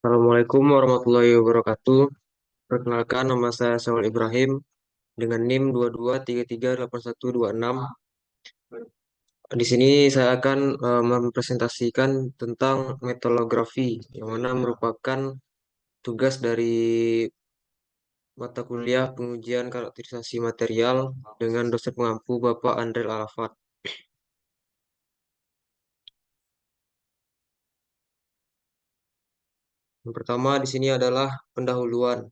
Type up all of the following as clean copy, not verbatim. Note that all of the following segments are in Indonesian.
Assalamualaikum warahmatullahi wabarakatuh. Perkenalkan, nama saya Saul Ibrahim dengan NIM 22338126. Di sini saya akan mempresentasikan tentang metalografi, yang mana merupakan tugas dari mata kuliah pengujian karakterisasi material dengan dosen pengampu Bapak Andrel Arafat. Yang pertama di sini adalah pendahuluan.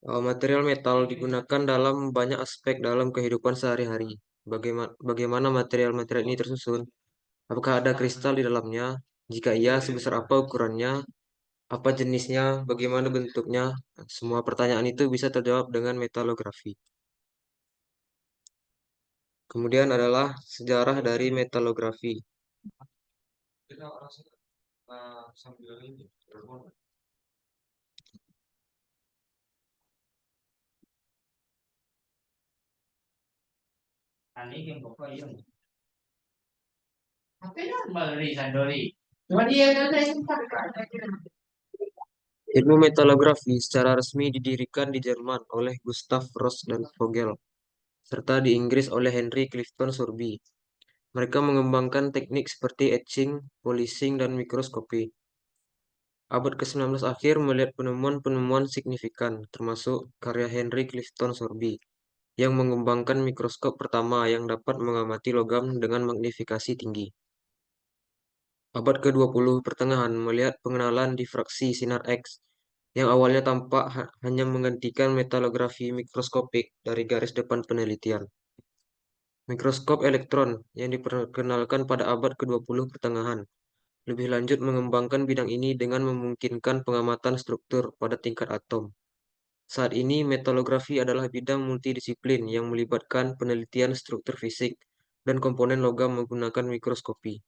Material metal digunakan dalam banyak aspek dalam kehidupan sehari-hari. Bagaimana material-material ini tersusun? Apakah ada kristal di dalamnya? Jika iya, sebesar apa ukurannya? Apa jenisnya? Bagaimana bentuknya? Semua pertanyaan itu bisa terjawab dengan metalografi. Kemudian adalah sejarah dari metalografi. Ilmu metalografi secara resmi didirikan di Jerman oleh Gustav Ross dan Vogel, serta di Inggris oleh Henry Clifton Sorby. Mereka mengembangkan teknik seperti etching, polishing, dan mikroskopi. Abad ke-19 akhir melihat penemuan-penemuan signifikan, termasuk karya Henry Clifton Sorby, yang mengembangkan mikroskop pertama yang dapat mengamati logam dengan magnifikasi tinggi. Abad ke-20 pertengahan melihat pengenalan difraksi sinar X, yang awalnya tampak hanya menggantikan metalografi mikroskopik dari garis depan penelitian. Mikroskop elektron yang diperkenalkan pada abad ke-20 pertengahan lebih lanjut mengembangkan bidang ini dengan memungkinkan pengamatan struktur pada tingkat atom. Saat ini, metalografi adalah bidang multidisiplin yang melibatkan penelitian struktur fisik dan komponen logam menggunakan mikroskopi.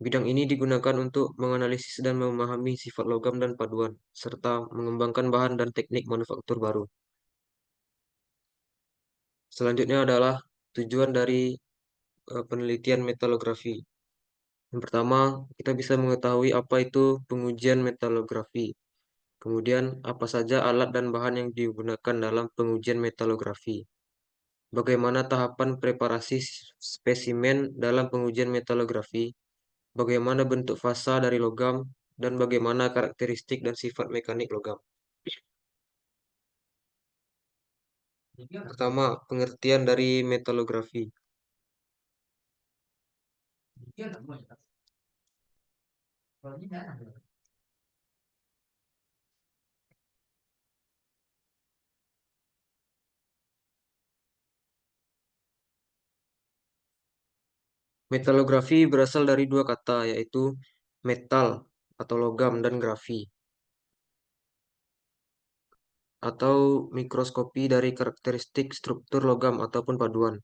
Bidang ini digunakan untuk menganalisis dan memahami sifat logam dan paduan, serta mengembangkan bahan dan teknik manufaktur baru. Selanjutnya adalah tujuan dari penelitian metalografi. Yang pertama, kita bisa mengetahui apa itu pengujian metalografi. Kemudian, apa saja alat dan bahan yang digunakan dalam pengujian metalografi. Bagaimana tahapan preparasi spesimen dalam pengujian metalografi. Bagaimana bentuk fasa dari logam, dan bagaimana karakteristik dan sifat mekanik logam. Pertama, pengertian dari metalografi. Metalografi berasal dari dua kata, yaitu metal atau logam dan grafi, atau mikroskopi dari karakteristik struktur logam ataupun paduan.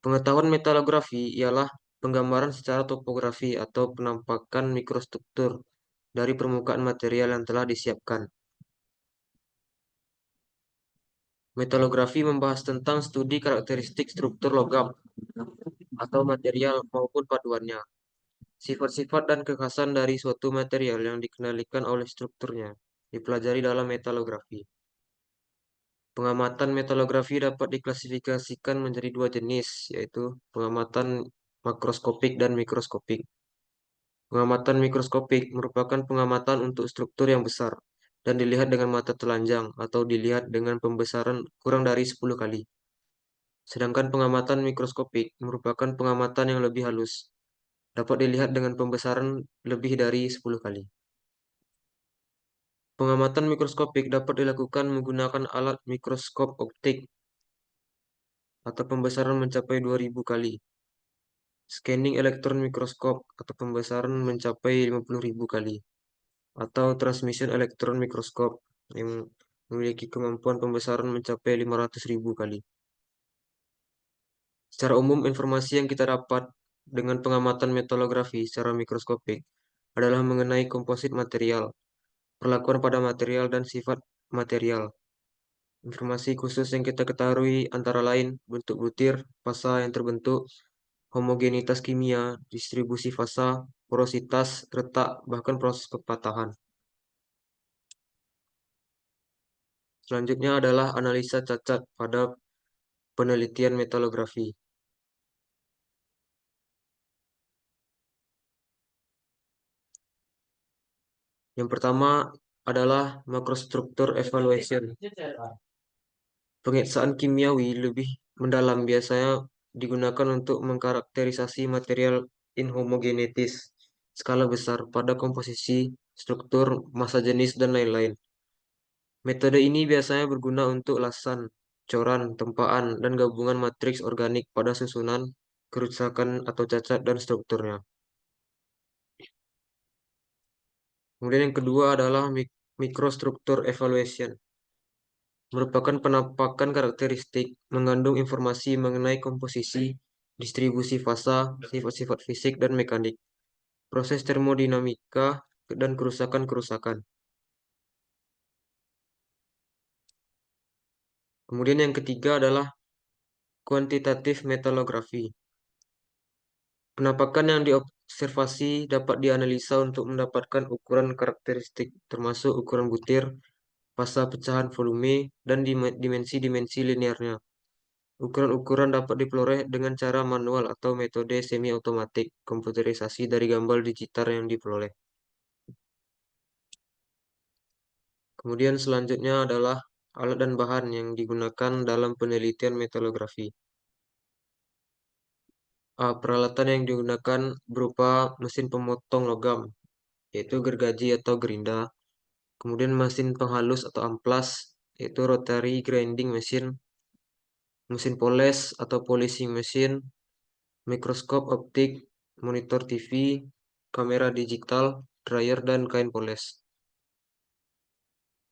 Pengetahuan metalografi ialah penggambaran secara topografi atau penampakan mikrostruktur dari permukaan material yang telah disiapkan. Metalografi membahas tentang studi karakteristik struktur logam atau material maupun paduannya. Sifat-sifat dan kekhasan dari suatu material yang dikendalikan oleh strukturnya dipelajari dalam metalografi. Pengamatan metalografi dapat diklasifikasikan menjadi dua jenis, yaitu pengamatan makroskopik dan mikroskopik. Pengamatan mikroskopik merupakan pengamatan untuk struktur yang besar dan dilihat dengan mata telanjang atau dilihat dengan pembesaran kurang dari 10 kali. Sedangkan pengamatan mikroskopik merupakan pengamatan yang lebih halus, dapat dilihat dengan pembesaran lebih dari 10 kali. Pengamatan mikroskopik dapat dilakukan menggunakan alat mikroskop optik atau pembesaran mencapai 2000 kali. Scanning elektron mikroskop atau pembesaran mencapai 50.000 kali. Atau transmission elektron mikroskop yang memiliki kemampuan pembesaran mencapai 500.000 kali. Secara umum, informasi yang kita dapat dengan pengamatan metalografi secara mikroskopik adalah mengenai komposit material, perlakuan pada material, dan sifat material. Informasi khusus yang kita ketahui antara lain bentuk butir, fasa yang terbentuk, homogenitas kimia, distribusi fasa, porositas, retak, bahkan proses pepatahan. Selanjutnya adalah analisa cacat pada penelitian metalografi. Yang pertama adalah macrostructure evaluation. Pengeksaan kimiawi lebih mendalam biasanya digunakan untuk mengkarakterisasi material inhomogenetis skala besar pada komposisi, struktur, massa jenis, dan lain-lain. Metode ini biasanya berguna untuk lasan, coran, tempaan, dan gabungan matriks organik pada susunan, kerusakan atau cacat dan strukturnya. Kemudian yang kedua adalah microstructure evaluation. Merupakan penampakan karakteristik mengandung informasi mengenai komposisi, distribusi fasa, sifat-sifat fisik dan mekanik, proses termodinamika, dan kerusakan-kerusakan. Kemudian yang ketiga adalah kuantitatif metalografi. Penampakan yang diobservasi dapat dianalisa untuk mendapatkan ukuran karakteristik, termasuk ukuran butir, fasa pecahan volume, dan dimensi-dimensi linearnya. Ukuran-ukuran dapat diperoleh dengan cara manual atau metode semi-otomatik komputerisasi dari gambar digital yang diperoleh. Kemudian selanjutnya adalah alat dan bahan yang digunakan dalam penelitian metalografi. Peralatan yang digunakan berupa mesin pemotong logam, yaitu gergaji atau gerinda. Kemudian mesin penghalus atau amplas, yaitu rotary grinding machine, mesin poles atau polishing machine, mikroskop optik, monitor TV, kamera digital, dryer, dan kain poles.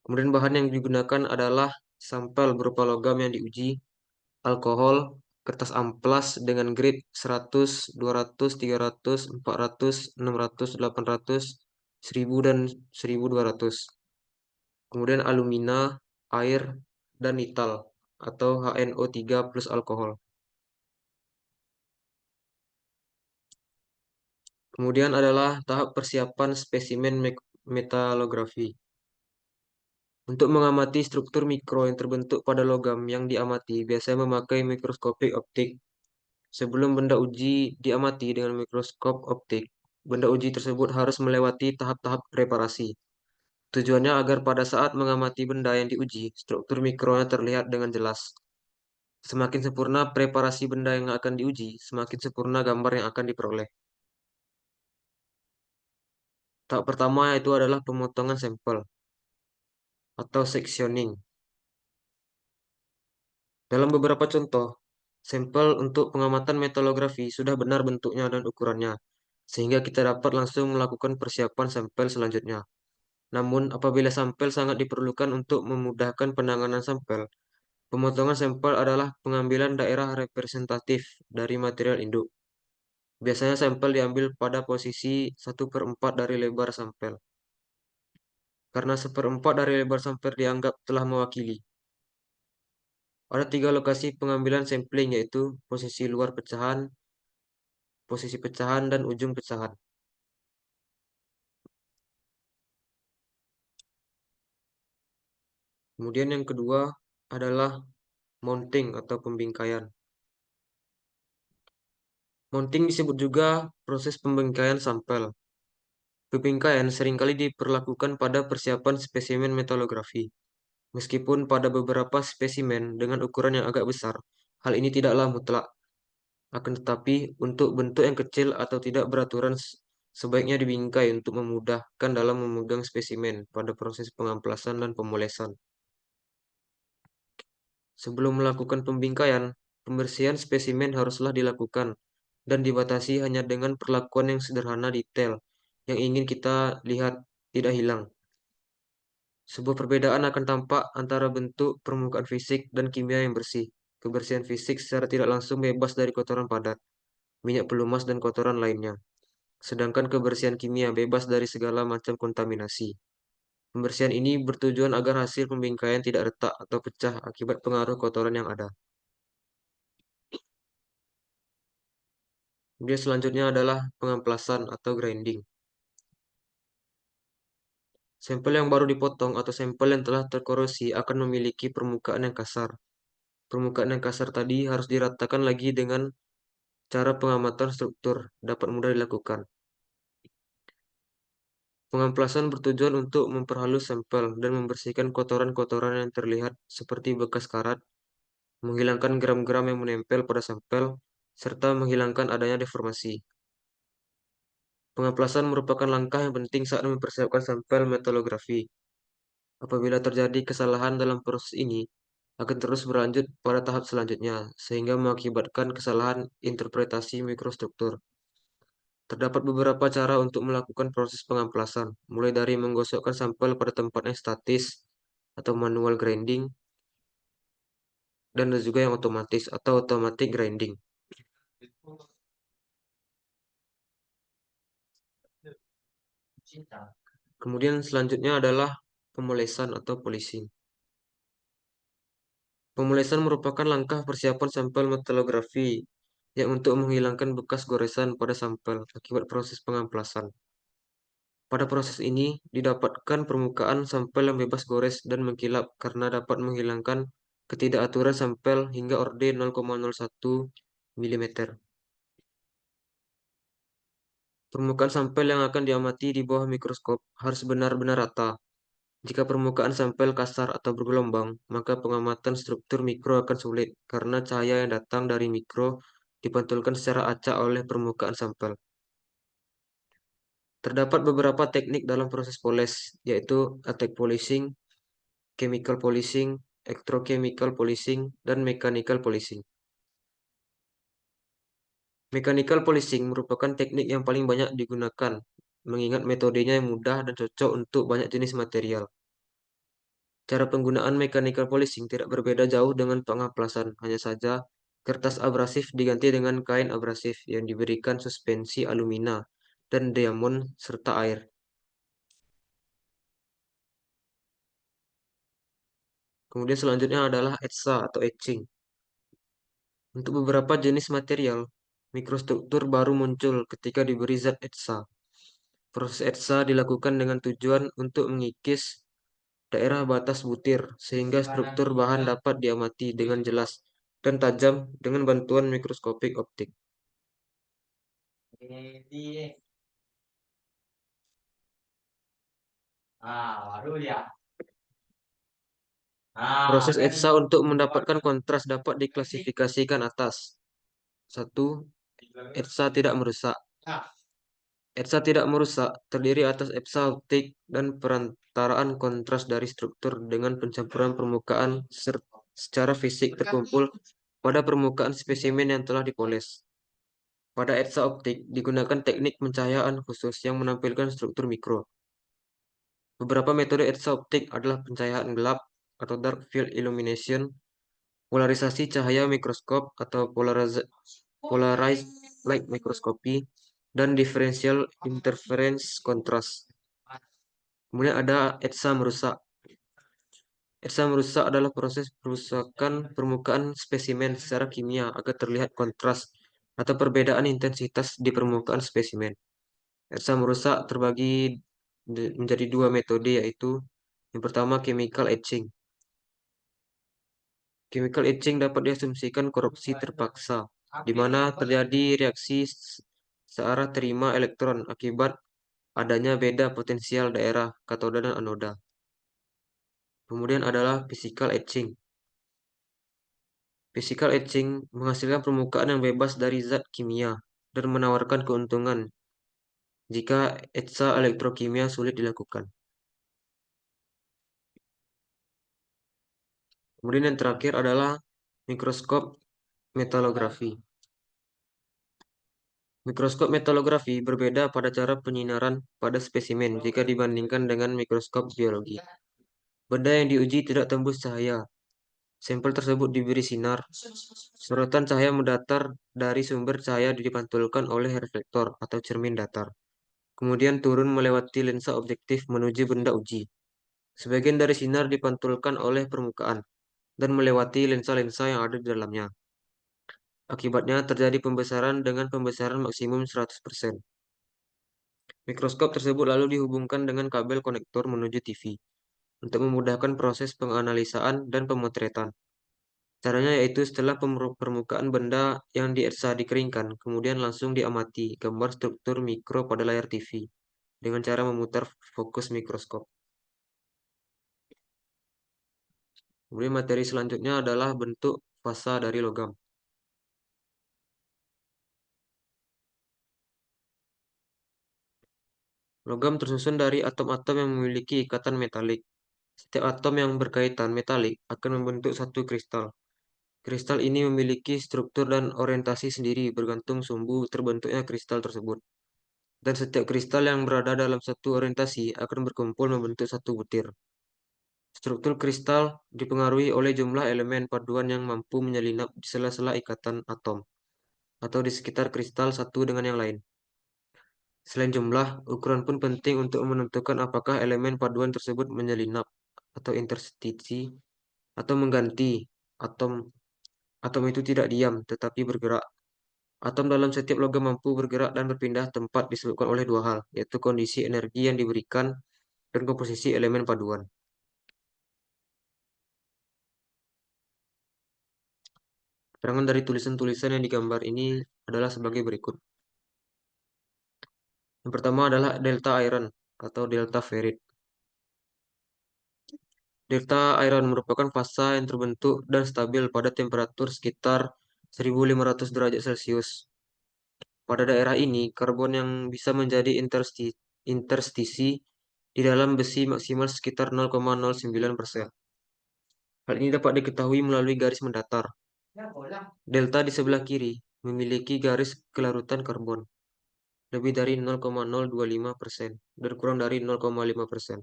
Kemudian bahan yang digunakan adalah sampel berupa logam yang diuji, alkohol, kertas amplas dengan grade 100, 200, 300, 400, 600, 800, 1000, dan 1200. Kemudian alumina, air, dan nital atau HNO3 plus alkohol. Kemudian adalah tahap persiapan spesimen metalografi. Untuk mengamati struktur mikro yang terbentuk pada logam yang diamati, biasanya memakai mikroskopik optik. Sebelum benda uji diamati dengan mikroskop optik, benda uji tersebut harus melewati tahap-tahap preparasi. Tujuannya agar pada saat mengamati benda yang diuji, struktur mikronya terlihat dengan jelas. Semakin sempurna preparasi benda yang akan diuji, semakin sempurna gambar yang akan diperoleh. Tahap pertama itu adalah pemotongan sampel atau sectioning. Dalam beberapa contoh, sampel untuk pengamatan metalografi sudah benar bentuknya dan ukurannya, sehingga kita dapat langsung melakukan persiapan sampel selanjutnya. Namun, apabila sampel sangat diperlukan untuk memudahkan penanganan sampel, pemotongan sampel adalah pengambilan daerah representatif dari material induk. Biasanya sampel diambil pada posisi 1/4 dari lebar sampel. Karena 1/4 dari lebar sampel dianggap telah mewakili. Ada 3 lokasi pengambilan sampling, yaitu posisi luar pecahan, posisi pecahan, dan ujung pecahan. Kemudian yang kedua adalah mounting atau pembingkaian. Mounting disebut juga proses pembingkaian sampel. Pembingkaian seringkali diperlakukan pada persiapan spesimen metalografi. Meskipun pada beberapa spesimen dengan ukuran yang agak besar, hal ini tidaklah mutlak. Akan tetapi, untuk bentuk yang kecil atau tidak beraturan, sebaiknya dibingkai untuk memudahkan dalam memegang spesimen pada proses pengamplasan dan pemolesan. Sebelum melakukan pembingkaian, pembersihan spesimen haruslah dilakukan dan dibatasi hanya dengan perlakuan yang sederhana detail yang ingin kita lihat tidak hilang. Sebuah perbedaan akan tampak antara bentuk permukaan fisik dan kimia yang bersih. Kebersihan fisik secara tidak langsung bebas dari kotoran padat, minyak pelumas, dan kotoran lainnya. Sedangkan kebersihan kimia bebas dari segala macam kontaminasi. Pembersihan ini bertujuan agar hasil pembingkaian tidak retak atau pecah akibat pengaruh kotoran yang ada. Kemudian selanjutnya adalah pengamplasan atau grinding. Sampel yang baru dipotong atau sampel yang telah terkorosi akan memiliki permukaan yang kasar. Permukaan yang kasar tadi harus diratakan lagi dengan cara pengamatan struktur, dapat mudah dilakukan. Pengamplasan bertujuan untuk memperhalus sampel dan membersihkan kotoran-kotoran yang terlihat seperti bekas karat, menghilangkan gram-gram yang menempel pada sampel, serta menghilangkan adanya deformasi. Pengamplasan merupakan langkah yang penting saat mempersiapkan sampel metalografi. Apabila terjadi kesalahan dalam proses ini, akan terus berlanjut pada tahap selanjutnya, sehingga mengakibatkan kesalahan interpretasi mikrostruktur. Terdapat beberapa cara untuk melakukan proses pengamplasan, mulai dari menggosokkan sampel pada tempat yang statis atau manual grinding, dan ada juga yang otomatis atau automatic grinding. Kemudian selanjutnya adalah pemolesan atau polishing. Pemolesan merupakan langkah persiapan sampel metalografi yang untuk menghilangkan bekas goresan pada sampel akibat proses pengamplasan. Pada proses ini, didapatkan permukaan sampel yang bebas gores dan mengkilap karena dapat menghilangkan ketidakaturan sampel hingga orde 0,01 mm. Permukaan sampel yang akan diamati di bawah mikroskop harus benar-benar rata. Jika permukaan sampel kasar atau bergelombang, maka pengamatan struktur mikro akan sulit karena cahaya yang datang dari mikro dipantulkan secara acak oleh permukaan sampel. Terdapat beberapa teknik dalam proses poles, yaitu attack polishing, chemical polishing, electrochemical polishing, dan mechanical polishing. Mechanical polishing merupakan teknik yang paling banyak digunakan, mengingat metodenya yang mudah dan cocok untuk banyak jenis material. Cara penggunaan mechanical polishing tidak berbeda jauh dengan pengamplasan, hanya saja kertas abrasif diganti dengan kain abrasif yang diberikan suspensi alumina dan diamond serta air. Kemudian selanjutnya adalah etsa atau etching. Untuk beberapa jenis material, mikrostruktur baru muncul ketika diberi zat etsa. Proses etsa dilakukan dengan tujuan untuk mengikis daerah batas butir sehingga struktur bahan dapat diamati dengan jelas dan tajam dengan bantuan mikroskopik optik. Proses etsa untuk mendapatkan kontras dapat diklasifikasikan atas. 1. Etsa tidak merusak. Etsa tidak merusak terdiri atas etsa optik dan perantaraan kontras dari struktur dengan pencampuran permukaan secara fisik terkumpul pada permukaan spesimen yang telah dipoles. Pada etsa optik digunakan teknik pencahayaan khusus yang menampilkan struktur mikro. Beberapa metode etsa optik adalah pencahayaan gelap atau dark field illumination, polarisasi cahaya mikroskop atau polarized light microscopy, dan differential interference contrast. Kemudian ada etsa merusak. Etsa merusak adalah proses perusakan permukaan spesimen secara kimia agar terlihat kontras atau perbedaan intensitas di permukaan spesimen. Etsa merusak terbagi menjadi dua metode, yaitu yang pertama chemical etching. Chemical etching dapat diasumsikan korupsi terpaksa, di mana terjadi reaksi searah terima elektron akibat adanya beda potensial daerah katoda dan anoda. Kemudian adalah physical etching. Physical etching menghasilkan permukaan yang bebas dari zat kimia dan menawarkan keuntungan jika etsa elektrokimia sulit dilakukan. Kemudian yang terakhir adalah mikroskop metalografi. Mikroskop metalografi berbeda pada cara penyinaran pada spesimen jika dibandingkan dengan mikroskop biologi. Benda yang diuji tidak tembus cahaya. Sampel tersebut diberi sinar. Sorotan cahaya mendatar dari sumber cahaya dipantulkan oleh reflektor atau cermin datar. Kemudian turun melewati lensa objektif menuju benda uji. Sebagian dari sinar dipantulkan oleh permukaan dan melewati lensa-lensa yang ada di dalamnya. Akibatnya terjadi pembesaran dengan pembesaran maksimum 100%. Mikroskop tersebut lalu dihubungkan dengan kabel konektor menuju TV untuk memudahkan proses penganalisaan dan pemotretan. Caranya yaitu setelah permukaan benda yang dieksa dikeringkan, kemudian langsung diamati gambar struktur mikro pada layar TV dengan cara memutar fokus mikroskop. Kemudian materi selanjutnya adalah bentuk fasa dari logam. Logam tersusun dari atom-atom yang memiliki ikatan metalik. Setiap atom yang berkaitan metalik akan membentuk satu kristal. Kristal ini memiliki struktur dan orientasi sendiri bergantung sumbu terbentuknya kristal tersebut. Dan setiap kristal yang berada dalam satu orientasi akan berkumpul membentuk satu butir. Struktur kristal dipengaruhi oleh jumlah elemen paduan yang mampu menyelinap di sela-sela ikatan atom atau di sekitar kristal satu dengan yang lain. Selain jumlah, ukuran pun penting untuk menentukan apakah elemen paduan tersebut menyelinap atau interstisi atau mengganti atom. Atom itu tidak diam tetapi bergerak. Atom dalam setiap logam mampu bergerak dan berpindah tempat disebabkan oleh dua hal, yaitu kondisi energi yang diberikan dan komposisi elemen paduan. Keterangan dari tulisan-tulisan yang digambar ini adalah sebagai berikut. Yang pertama adalah delta iron atau delta ferrit. Delta iron merupakan fasa yang terbentuk dan stabil pada temperatur sekitar 1500 derajat Celcius. Pada daerah ini, karbon yang bisa menjadi interstisi di dalam besi maksimal sekitar 0,09%. Hal ini dapat diketahui melalui garis mendatar. Delta di sebelah kiri memiliki garis kelarutan karbon lebih dari 0,025% dan kurang dari 0,5%.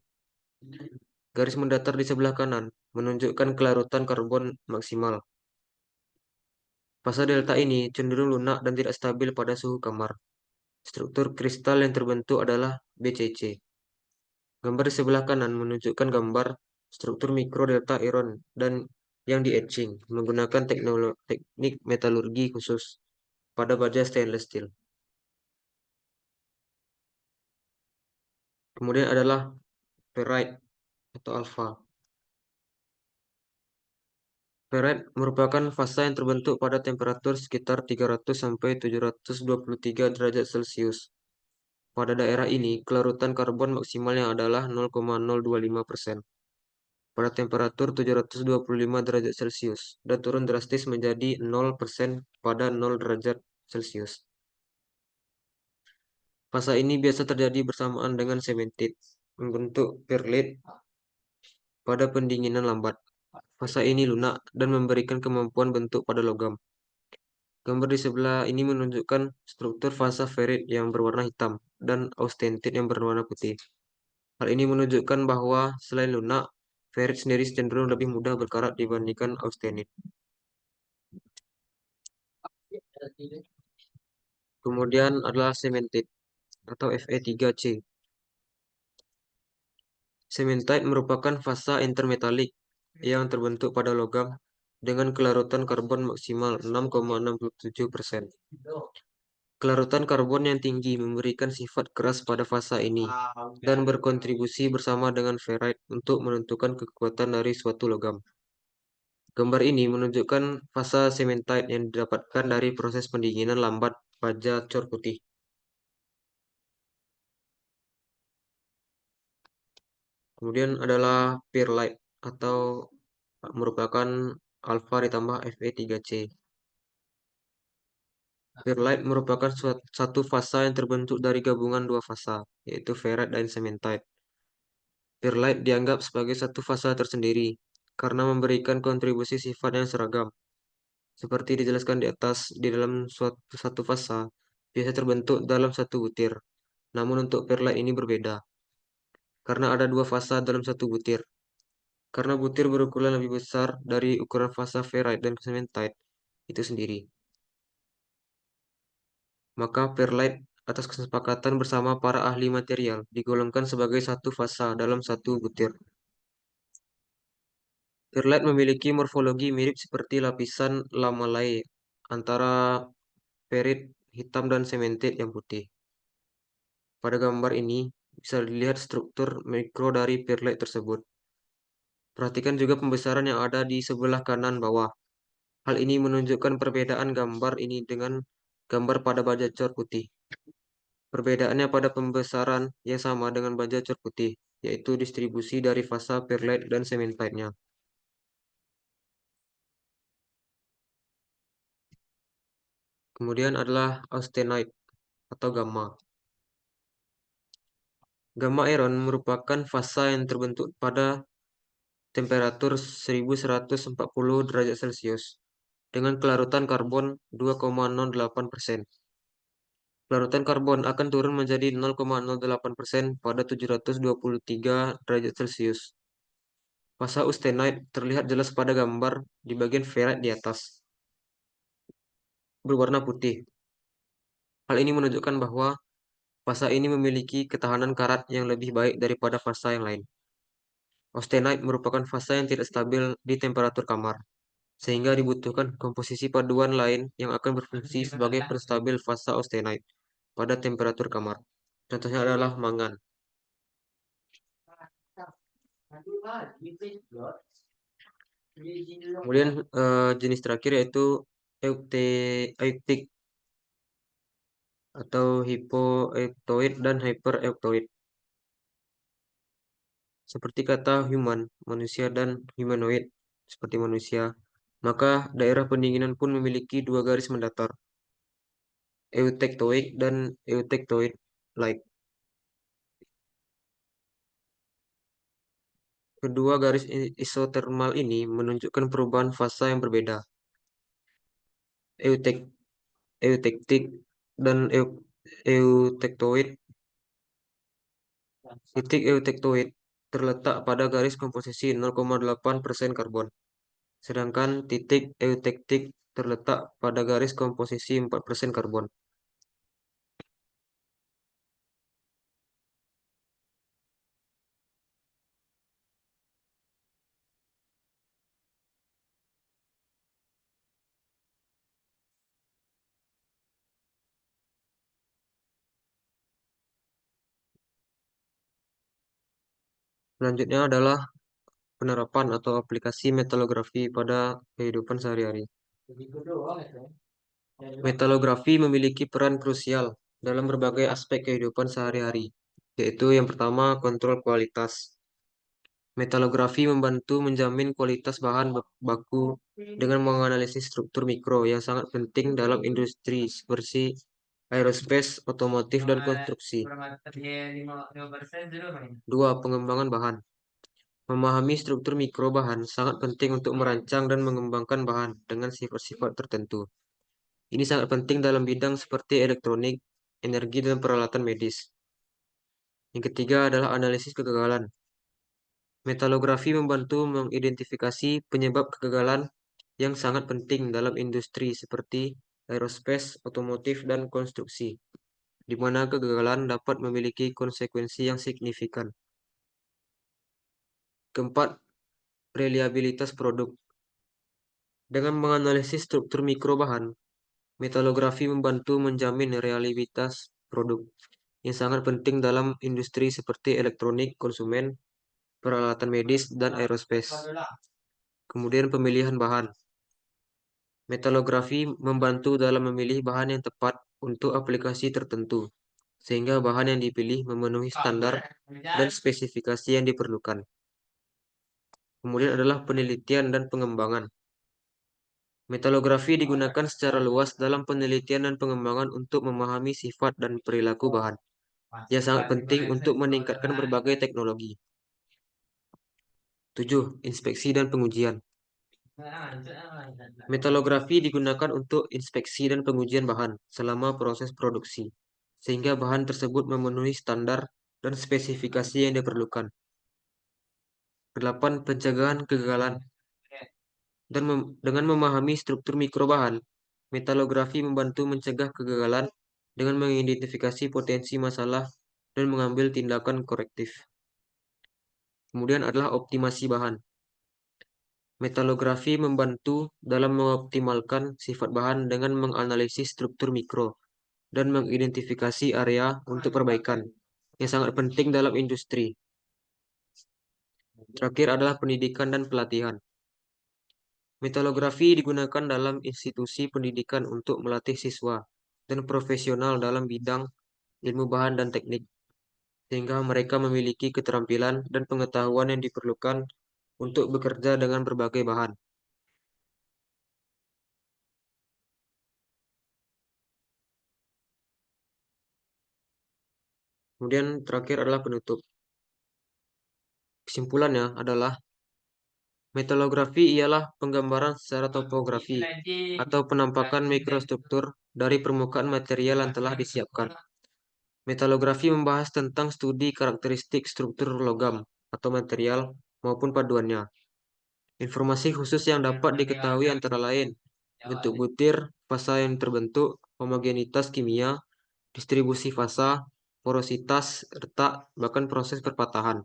Garis mendatar di sebelah kanan menunjukkan kelarutan karbon maksimal. Fasa delta ini cenderung lunak dan tidak stabil pada suhu kamar. Struktur kristal yang terbentuk adalah BCC. Gambar di sebelah kanan menunjukkan gambar struktur mikro delta iron dan yang di-etching menggunakan teknik metalurgi khusus pada baja stainless steel. Kemudian adalah ferrite atau alpha. Ferrite merupakan fasa yang terbentuk pada temperatur sekitar 300 sampai 723 derajat Celcius. Pada daerah ini, kelarutan karbon maksimalnya adalah 0,025% pada temperatur 725 derajat Celcius dan turun drastis menjadi 0% pada 0 derajat Celcius. Fasa ini biasa terjadi bersamaan dengan cemented, membentuk perlite pada pendinginan lambat. Fasa ini lunak dan memberikan kemampuan bentuk pada logam. Gambar di sebelah ini menunjukkan struktur fasa ferrit yang berwarna hitam dan austenit yang berwarna putih. Hal ini menunjukkan bahwa selain lunak, ferrit sendiri cenderung lebih mudah berkarat dibandingkan austenit. Kemudian adalah cemented atau Fe3C. Cementite merupakan fasa intermetalik yang terbentuk pada logam dengan kelarutan karbon maksimal 6,67%. Kelarutan karbon yang tinggi memberikan sifat keras pada fasa ini dan berkontribusi bersama dengan ferrite untuk menentukan kekuatan dari suatu logam. Gambar ini menunjukkan fasa cementite yang didapatkan dari proses pendinginan lambat baja cor putih. Kemudian adalah perlite atau merupakan alfa ditambah Fe3C. Perlite merupakan satu fasa yang terbentuk dari gabungan dua fasa, yaitu ferrite dan cementite. Perlite dianggap sebagai satu fasa tersendiri karena memberikan kontribusi sifat yang seragam. Seperti dijelaskan di atas, di dalam satu fasa biasa terbentuk dalam satu butir. Namun untuk perlite ini berbeda, karena ada dua fasa dalam satu butir. Karena butir berukuran lebih besar dari ukuran fasa ferrite dan cementite itu sendiri. Maka perlite atas kesepakatan bersama para ahli material digolongkan sebagai satu fasa dalam satu butir. Perlite memiliki morfologi mirip seperti lapisan lamalae antara perit hitam dan sementit yang putih. Pada gambar ini bisa dilihat struktur mikro dari perlite tersebut. Perhatikan juga pembesaran yang ada di sebelah kanan bawah. Hal ini menunjukkan perbedaan gambar ini dengan gambar pada baja cor putih. Perbedaannya pada pembesaran yang sama dengan baja cor putih, yaitu distribusi dari fasa perlite dan cementite-nya. Kemudian adalah austenite atau gamma. Gamma iron merupakan fasa yang terbentuk pada temperatur 1140 derajat Celcius dengan kelarutan karbon 2,08%. Larutan karbon akan turun menjadi 0,08% pada 723 derajat Celcius. Fasa austenite terlihat jelas pada gambar di bagian ferrite di atas, berwarna putih. Hal ini menunjukkan bahwa fasa ini memiliki ketahanan karat yang lebih baik daripada fasa yang lain. Austenite merupakan fasa yang tidak stabil di temperatur kamar, sehingga dibutuhkan komposisi paduan lain yang akan berfungsi sebagai penstabil fasa austenite pada temperatur kamar. Contohnya adalah mangan. Kemudian jenis terakhir yaitu euktik atau hypoeuktoid dan hypereuktoid. Seperti kata human, manusia dan humanoid, seperti manusia, maka daerah pendinginan pun memiliki dua garis mendatar, eutektoid dan eutektoid like. Kedua garis isotermal ini menunjukkan perubahan fasa yang berbeda. Eutek, eutektik dan eutektoid. Titik eutektoid terletak pada garis komposisi 0,8% karbon, sedangkan titik eutektik terletak pada garis komposisi 4% karbon. Selanjutnya adalah penerapan atau aplikasi metalografi pada kehidupan sehari-hari. Metalografi memiliki peran krusial dalam berbagai aspek kehidupan sehari-hari, yaitu yang pertama kontrol kualitas. Metalografi membantu menjamin kualitas bahan baku dengan menganalisis struktur mikro yang sangat penting dalam industri seperti aerospace, otomotif, dan konstruksi. Dua, pengembangan bahan. Memahami struktur mikro bahan sangat penting untuk merancang dan mengembangkan bahan dengan sifat-sifat tertentu. Ini sangat penting dalam bidang seperti elektronik, energi, dan peralatan medis. Yang ketiga adalah analisis kegagalan. Metalografi membantu mengidentifikasi penyebab kegagalan yang sangat penting dalam industri seperti aerospace, otomotif, dan konstruksi, di mana kegagalan dapat memiliki konsekuensi yang signifikan. Keempat, reliabilitas produk. Dengan menganalisis struktur mikro bahan, metalografi membantu menjamin reliabilitas produk yang sangat penting dalam industri seperti elektronik, konsumen, peralatan medis, dan aerospace. Kemudian pemilihan bahan. Metalografi membantu dalam memilih bahan yang tepat untuk aplikasi tertentu, sehingga bahan yang dipilih memenuhi standar dan spesifikasi yang diperlukan. Kemudian adalah penelitian dan pengembangan. Metalografi digunakan secara luas dalam penelitian dan pengembangan untuk memahami sifat dan perilaku bahan, yang sangat penting untuk meningkatkan berbagai teknologi. 7. Inspeksi dan pengujian. Metalografi digunakan untuk inspeksi dan pengujian bahan selama proses produksi, sehingga bahan tersebut memenuhi standar dan spesifikasi yang diperlukan. 8. Pencegahan kegagalan. Dengan memahami struktur mikro bahan, metalografi membantu mencegah kegagalan dengan mengidentifikasi potensi masalah dan mengambil tindakan korektif. Kemudian adalah optimasi bahan. Metalografi membantu dalam mengoptimalkan sifat bahan dengan menganalisis struktur mikro dan mengidentifikasi area untuk perbaikan, yang sangat penting dalam industri. Terakhir adalah pendidikan dan pelatihan. Metalografi digunakan dalam institusi pendidikan untuk melatih siswa dan profesional dalam bidang ilmu bahan dan teknik, sehingga mereka memiliki keterampilan dan pengetahuan yang diperlukan untuk bekerja dengan berbagai bahan. Kemudian terakhir adalah penutup. Kesimpulannya adalah metalografi ialah penggambaran secara topografi atau penampakan mikrostruktur dari permukaan material yang telah disiapkan. Metalografi membahas tentang studi karakteristik struktur logam atau material maupun paduannya. Informasi khusus yang dapat diketahui antara lain bentuk butir, fasa yang terbentuk, homogenitas kimia, distribusi fasa, porositas, retak, bahkan proses perpatahan.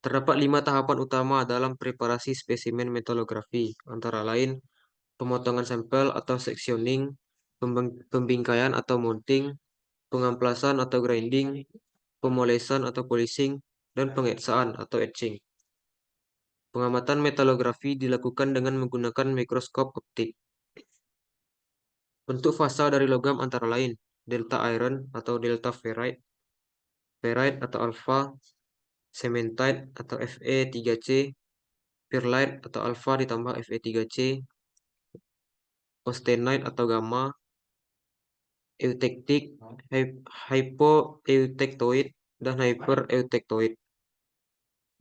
Terdapat 5 tahapan utama dalam preparasi spesimen metalografi, antara lain pemotongan sampel atau sectioning, pembingkaian atau mounting, pengamplasan atau grinding, pemolesan atau polishing, dan pengeksaan atau etching. Pengamatan metalografi dilakukan dengan menggunakan mikroskop optik. Bentuk fasa dari logam antara lain delta iron atau delta ferrite, ferrite atau alpha, cementite atau Fe3C, pearlite atau alpha ditambah Fe3C, austenite atau gamma, eutectic, hypoeutectoid, dan hypereutectoid.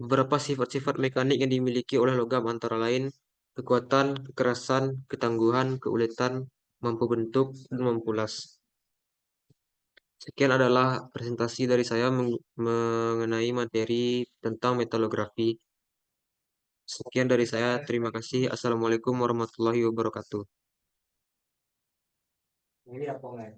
Beberapa sifat-sifat mekanik yang dimiliki oleh logam antara lain kekuatan, kekerasan, ketangguhan, keuletan, mampu bentuk, dan mampu las. Sekian adalah presentasi dari saya mengenai materi tentang metalografi. Sekian dari saya. Terima kasih. Assalamualaikum warahmatullahi wabarakatuh.